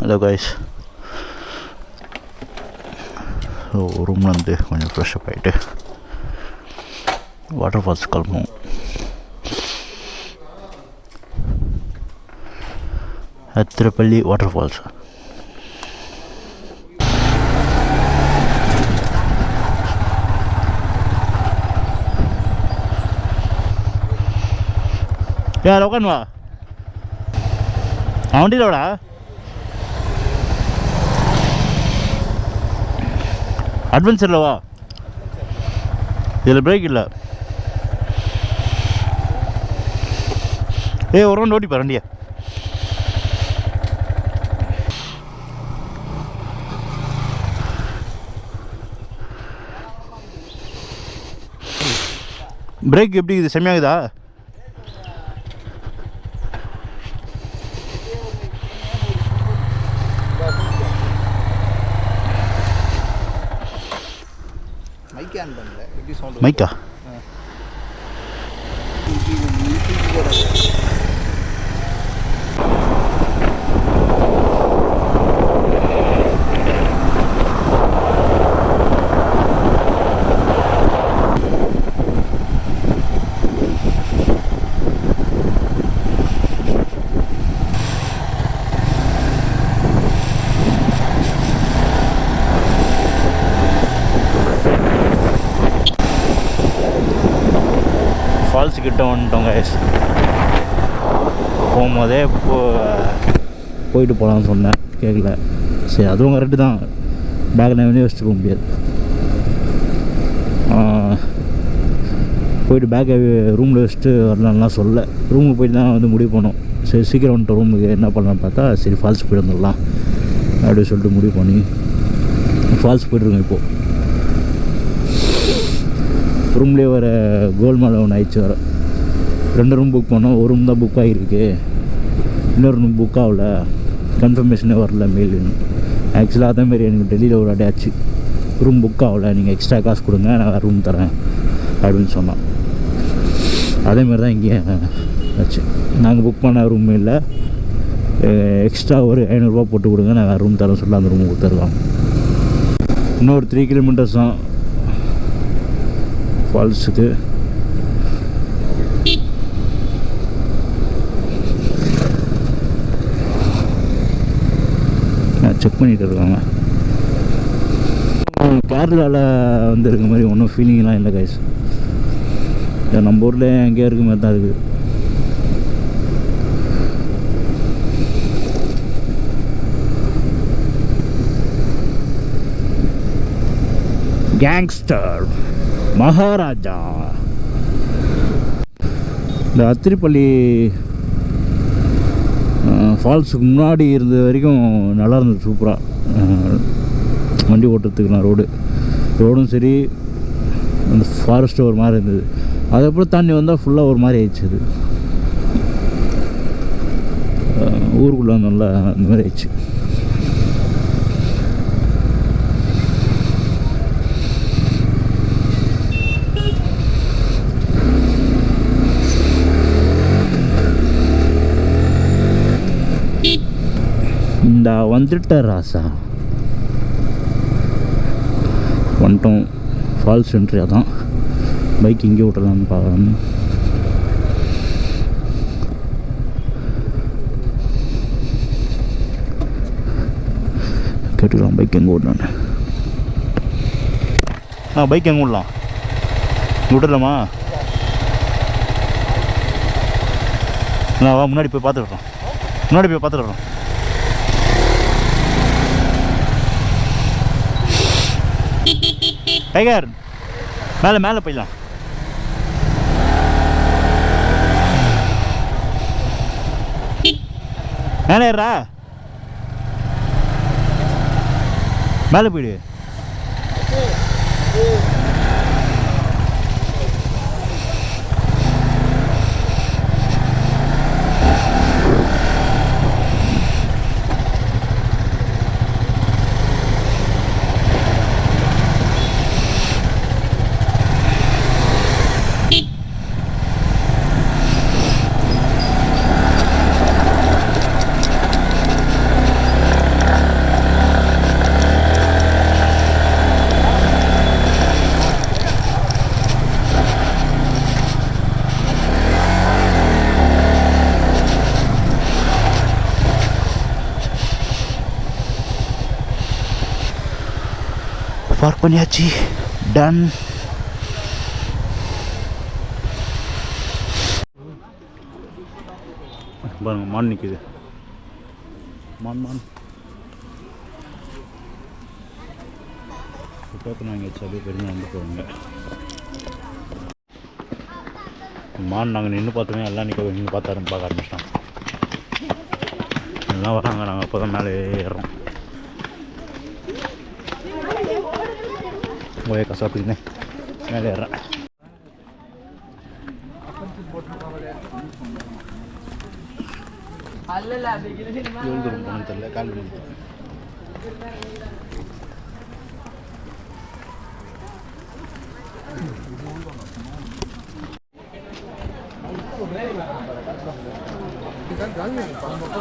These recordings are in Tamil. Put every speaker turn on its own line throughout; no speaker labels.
Hello guys. ஸோ ரூமில் வந்து கொஞ்சம் ஃப்ரெஷ்அப் ஆகிட்டு வாட்டர் ஃபால்ஸ் கிளம்புவோம். Athirappilly water falls. யார் உட்காந்துவா வண்டியிலோடா அட்வென்ச்சரில் வா. இதில் பிரேக் இல்லை. ஒரு ரவுண்ட் ஓட்டிப்பா வண்டியை. பிரேக் எப்படி இது செம்மையாகுதா? மைக்கா ஃபால்ஸு கிட்ட வந்துட்டோம் கைஸ். போகும்போதே போயிட்டு போகலான்னு சொன்னேன், கேட்கல. சரி அதுவும் கரெக்டு தான், பேக்கில் எவனையும் வச்சுட்டு போக முடியாது. போயிட்டு பேக்கை ரூமில் வச்சுட்டு வரலாம்லாம் சொல்ல. ரூமுக்கு போயிட்டு தான் வந்து முடிவு பண்ணோம். சரி சீக்கிரம் வந்துட்டோம் ரூமுக்கு, என்ன பண்ணலான்னு பார்த்தா சரி ஃபால்ஸ் போய்ட்டு வந்துடலாம் அப்படின்னு சொல்லிட்டு முடிவு பண்ணி ஃபால்ஸ் போய்ட்டுருக்கோம். இப்போது ரூம்லேயே வர கோல்மால் ஒன்று ஆயிடுச்சு. வர 2 ரூம் புக் பண்ணோம், ஒரு ரூம் தான் புக் ஆகிருக்கு, இன்னொரு ரூம் புக் ஆகல, கன்ஃபர்மேஷனே வரல மெயில். ஆக்சுவலாக அதேமாரி எனக்கு டெல்லியில் ஒரு வாட்டி ஆச்சு, ரூம் புக் ஆகலை, நீங்கள் எக்ஸ்ட்ரா காசு கொடுங்க நான் வேறு ரூம் தரேன் அப்படின்னு சொன்னோம். அதேமாரி தான் இங்கேயும் ஆச்சு. நாங்கள் புக் பண்ண ரூம் இல்லை, எக்ஸ்ட்ரா ஒரு 500 போட்டு கொடுங்க நான் வேறு ரூம் தரேன் சொல்லி அந்த ரூம் கொடுத்துருக்காங்க. இன்னொரு 3 கிலோமீட்டர்ஸ் தான் ஃபால்ஸுக்கு. செக் பண்ணிகிட்டு இருக்காங்க. கேரளாவில் வந்து இருக்க மாதிரி ஒன்றும் ஃபீலிங்லாம் இல்லை கைஸ். நம்ம ஊரில் எங்கேயா இருக்க மாதிரி தான் இருக்குது. கேங்ஸ்டர் மகாராஜா. இந்த அத்திரிப்பள்ளி ஃபால்ஸுக்கு முன்னாடி இருந்த வரைக்கும் நல்லா இருந்தது, சூப்பராக வண்டி ஓட்டுறதுக்குலாம். ரோடும் சரி, அந்த ஃபாரஸ்ட்டு ஒரு மாதிரி இருந்தது. அதுக்கப்புறம் தண்ணி வந்தால் ஃபுல்லாக ஒரு மாதிரி ஆயிடுச்சு. அது ஊருக்குள்ளே நல்லா அந்த மாதிரி ஆயிடுச்சு. இந்த வந்துட்ட ராசா வந்துட்டோம். ஃபால்ஸ் என்ட்ரி அதான். பைக் இங்கே விட்டுறலான்னு பார்க்குறேன். கேட்டுக்கலாம் பைக் எங்கே விடலான்னு. பைக் எங்கே விடலாம்? விட்டுடலாமா? நான் முன்னாடி போய் பார்த்துடுறோம். டைகர் மேலே போயிடலாம். மேலே ஏறா, மேலே போயிடு. பார்க் பண்ணியாச்சு. டன். பாருங்க மான் நிற்குது. மான் டோக்கன் வாங்கி வச்சு அப்படியே பெருமையாக வந்து போவாங்க. மான் நாங்கள் நின்று பார்த்தோமே எல்லாம் நின்று பார்க்க ஆரம்பிச்சிட்டோம். எல்லாம் வராங்க. நாங்கள் அப்போ தான் மேலே ஏறுறோம். ஒரே கசாப்பின்னு மேலே ஏறுறேன். எவ்வளோ தூரம் போகணும்னு தெரியல. கால் பண்ணி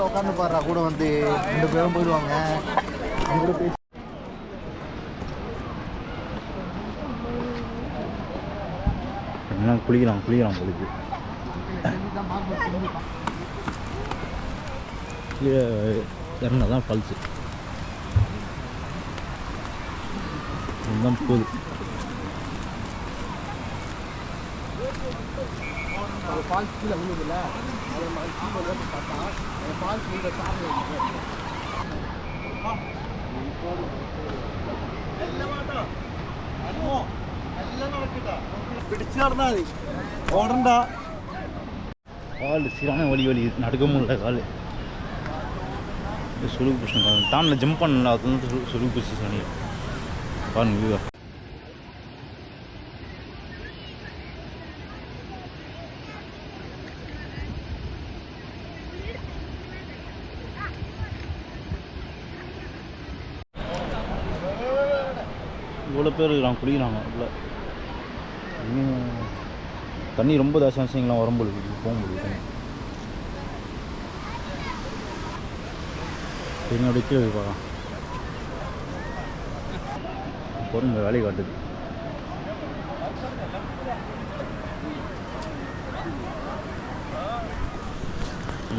உட்காந்து பாடுறா கூட வந்து 2 பேரும் போயிடுவாங்க.
குளிக்கலாம் குளிக்கு கீழே இறங்கினா தான் ஃபால்ஸு. இதுதான் போகுது.
ஃபால்ஸ் கீழே விழுதுல பார்த்தா ஃபால்ஸ் இந்த சாப்பிட பிடிச்சு நடந்தா ஓடண்டா.
கால் சீரான வலி நடக்க முடியல. கால் சுழுகு பிடிச்சேன். தாண்டில் ஜம்ப் பண்ணல. அது வந்து சுழுகு பிடிச்சி சொன்னி பாருங்க வியூவா. இவ்வளோ பேர் இருக்கிறாங்க குளிக்கிறாங்க. இவ்வளோ தண்ணி ரொம்ப தாசியங்களாம் வரும்போது போக முடியுது. என்னோட கீழே போய் பார்க்கலாம். பொருங்க வேலை காட்டுது.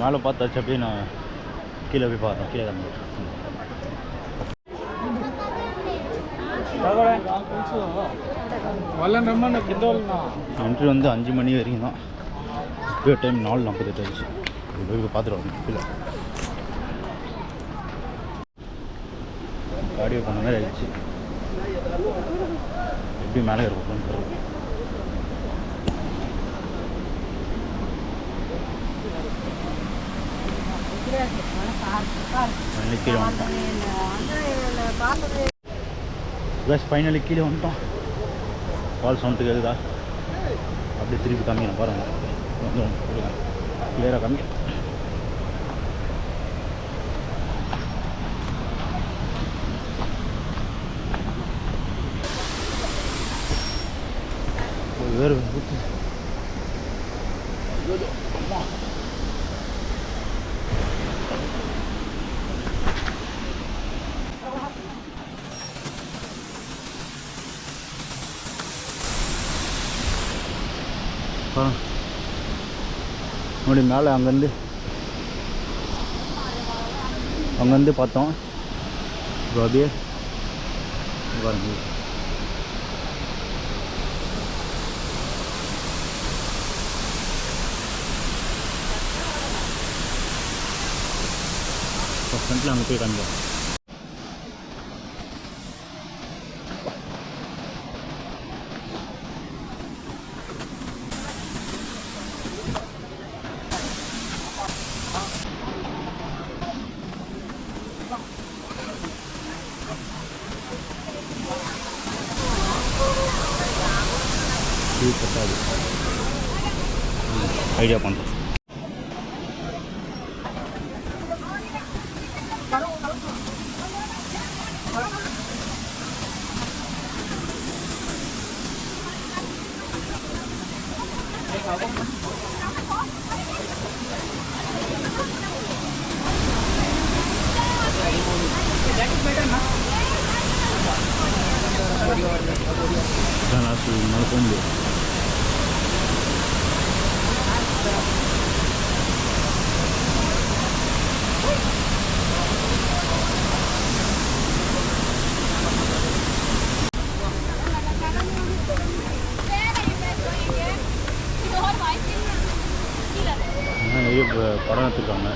மேலே பார்த்தாச்சு. அப்படியே நான் கீழே போய் பார்த்தேன். கீழே தான் என்ட்ரி வந்து 5 மணி வரைக்கும் தான். இப்போ டைம் 4:48 ஆயிடுச்சு. போய் பார்த்துட்டு வரணும். கீழே காடியோ பண்ண மாதிரி ஆயிடுச்சு. எப்படி மேலே இருக்கும் தெரியல. கீழே வந்துட்டோம். ஃபைனலி கீழே வந்துட்டோம். கால் சவுண்டு கேட்குதா? அப்படியே திருப்பி காமிக்கணும் பாருங்கள். கிளியராக காமிக்க. வேறு அப்படி மேலே அங்கேருந்து பார்த்தோம். இப்போ அப்படியே பாருங்க. ஃப்ரண்ட்டில் அங்கே போய் காமிக்கலாம். ஐடியா பண்ணுறோம். மேலே போக முடியாது. எடுத்துருக்காங்க.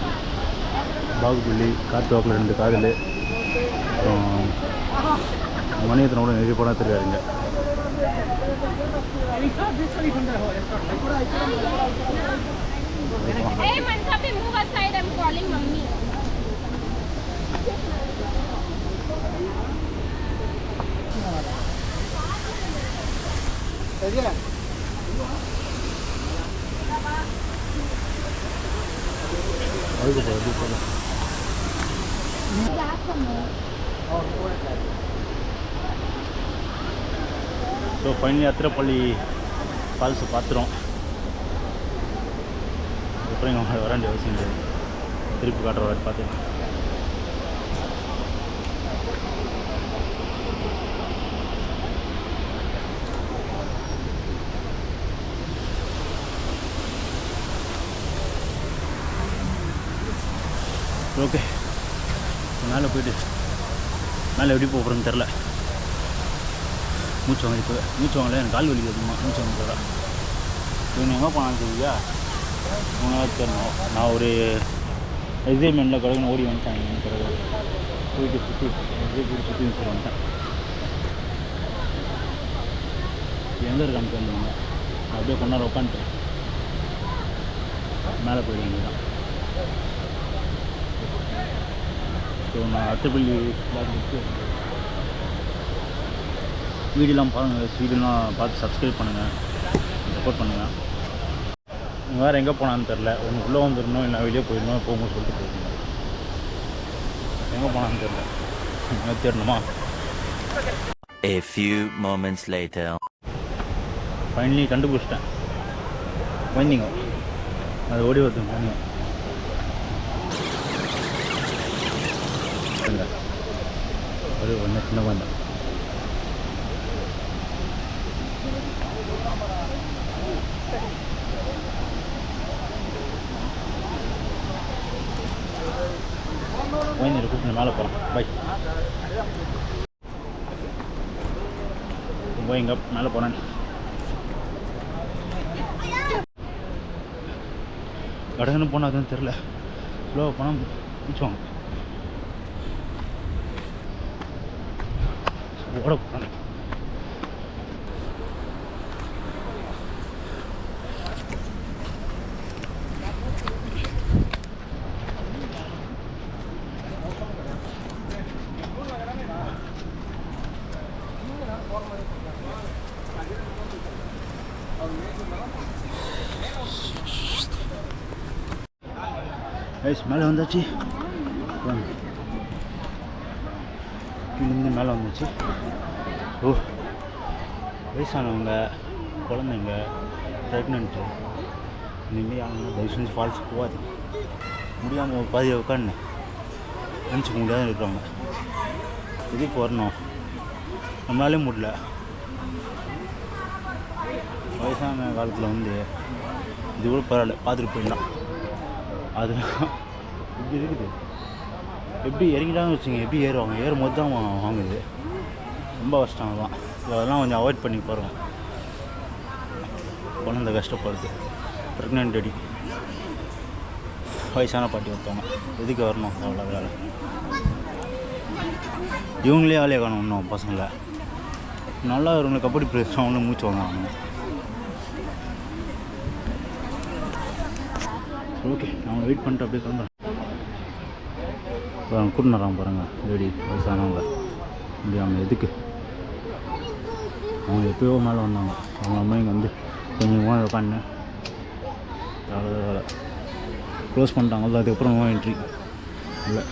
பாகுபலி, காட்டு வாக்கில் 2 காதல், அப்புறம் மணியத்தனோட நிறைய படம் எடுத்துருக்காருங்க.
Hey, Mansabi, move aside. I'm calling mummy.
So finally Athirappilly ஃபால்ஸை பார்த்துறோம். அப்புறம் இங்கே வர வேண்டிய அவசியம் இல்லை. திருப்பி காட்டுற வரை பார்த்துக்கலாம். ஓகே, மேலே போய்ட்டு மேலே எப்படி போகிறோன்னு தெரில. மூச்சு வாங்க, இப்போ மூச்சு வாங்கல, எனக்கு கால் வலி அதிகமாக மூச்சு வாங்க தர. இவங்க எங்கே போனான்னு தெரியா உங்களால் தெரியணும். நான் ஒரு எக்ஸைட்மெண்ட்டில் கடவுள் ஓடி வந்துட்டேன். பிறகு போயிட்டு சுற்றி சுற்றி வந்துட்டேன். எங்கே இருக்கான்னு தெரிஞ்சுங்க. அப்படியே கொஞ்ச நேரம் உட்காந்துட்டேன். மேலே போயிட வேண்டியதான். ஸோ நான் அத்திரப்பள்ளி வீடியோலாம் பாருங்கள். வீடியோலாம் பார்த்து சப்ஸ்கிரைப் பண்ணுங்கள், சப்போர்ட் பண்ணுங்கள். வேறு எங்கே போனான்னு தெரில. ஒன்று உள்ளே வந்துடணும், இல்லை வெளியே போயிடணும், போகும்போது சொல்லிட்டு போயிடணும். எங்கே போனான்னு தெரில. எனக்கு தெரியணுமா?
A few moments later.
Finally கண்டுபிடிச்சிட்டேன். வந்தீங்க அது ஓடி வருது. வந்தீங்க ஒரு ஒன்று சின்ன வந்தேன். ஓய்நீர் கூப்பிட்டு மேலே போகலாம். பை போய் எங்கே மேலே போகிறேன். கடகன்னு போனால் அதுவும் தெரில. இவ்வளோ பணம் மிச்சம் ஓட போகிறேன். மேலே வந்தாச்சு. இங்கேருந்து மேலே வந்துச்சு. ஓ, வயசானவங்க, குழந்தைங்க, ப்ரெக்னென்ட்டு இனிமேல் யாரும் தயவு செஞ்சு ஃபால்ஸ் போகாது. முடியாமல் பாதியை உட்காந்து நினச்சிக்க முடியாத இருக்கிறவங்க இதுக்கு வரணும். நம்மளாலே முடியல. வயசான காலத்தில் வந்து இது கூட பரவாயில்ல, பார்த்துட்டு போயிடலாம். அது இப்படி இருக்குது. எப்படி இறங்கிட்டாங்கன்னு வச்சுங்க, எப்படி ஏறுவாங்க? ஏறும்போது தான் வாங்குது. ரொம்ப கஷ்டம் தான். அதெல்லாம் கொஞ்சம் அவாய்ட் பண்ணி பாருங்கள். குழந்தை கஷ்டப்படுது, ப்ரெக்னென்ட் அடி, வயசான பாட்டி ஒருத்தவங்க எதுக்கு வரணும்? அவ்வளோ வேலை. இவங்களே ஆளே காணும். இன்னும் பசங்களை நல்லா இவங்களை கபடி பிளேயர்ஸ் அவங்களும் மூச்சு வாங்க. ஓகே, நான் வெயிட் பண்ணிட்டு அப்படியே கிளம்புறேன். கூட்டின்னு வராங்க பாருங்கள், லேடி வயசானவங்க. முடியாமல் எதுக்கு? அவங்க எப்போயோ மேலே வந்தாங்க. அவங்க அம்மா இங்கே வந்து கொஞ்சமாக உட்காந்து வேலை க்ளோஸ் பண்ணிட்டாங்க. அதுக்கப்புறம் என்ட்ரி இல்லை.